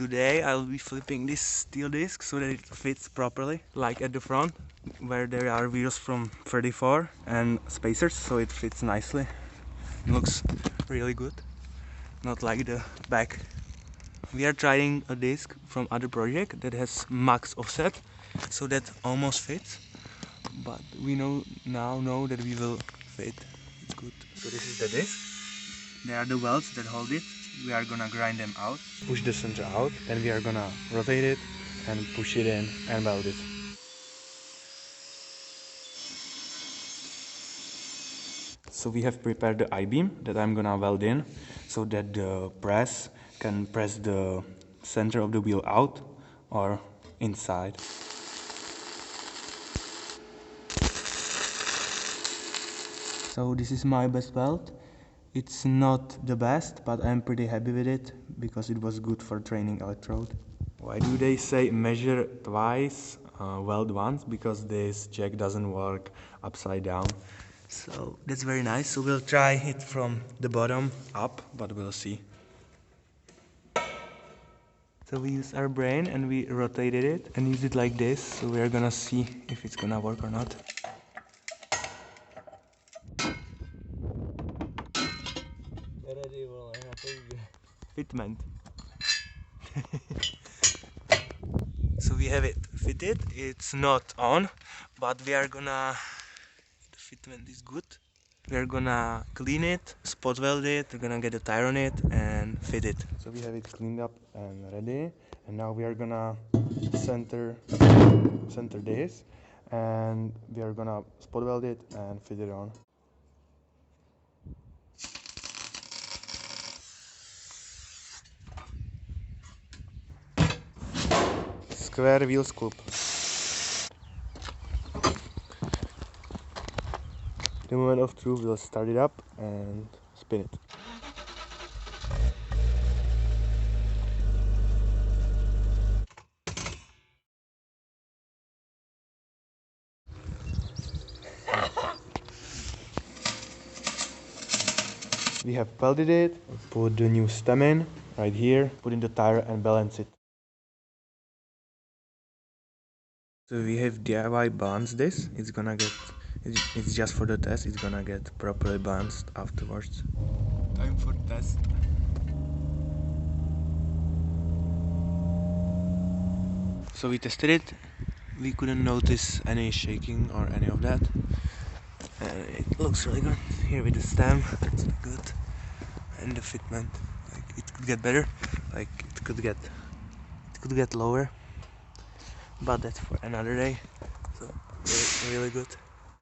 Today I'll be flipping this steel disc so that it fits properly, like at the front where there are wheels from 34 and spacers, so it fits nicely. It looks really good, not like the back. We are trying a disc from other project that has max offset, so that almost fits, but we know that we will fit. It's good. So this is the disc. There are the welds that hold it. We are gonna grind them out, push the center out, then we are gonna rotate it and push it in and weld it. So we have prepared the I-beam that I'm gonna weld in so that the press can press the center of the wheel out or inside. So this is my best weld. It's not the best, but I'm pretty happy with it because it was good for training electrode. Why do they say measure twice, weld once? Because this jack doesn't work upside down. So that's very nice. So we'll try it from the bottom up, but we'll see. So we use our brain and we rotated it and use it like this. So we're gonna see if it's gonna work or not. Fitment. So we have it fitted. It's not on, but we are gonna. The fitment is good. We are gonna clean it, spot weld it. We're gonna get a tire on it and fit it. So we have it cleaned up and ready. And now we are gonna center this, and we are gonna spot weld it and fit it on. Square wheel scoop. The moment of truth, we'll start it up and spin it. We have welded it, put the new stem in right here, put in the tire and balance it. So we have DIY balanced this. It's just for the test. It's gonna get properly balanced afterwards. Time for test. So we tested it. We couldn't notice any shaking or any of that. It looks really good. Here with the stem, it's good. And the fitment, like it could get better. Like it could get lower. But that's for another day. So really good.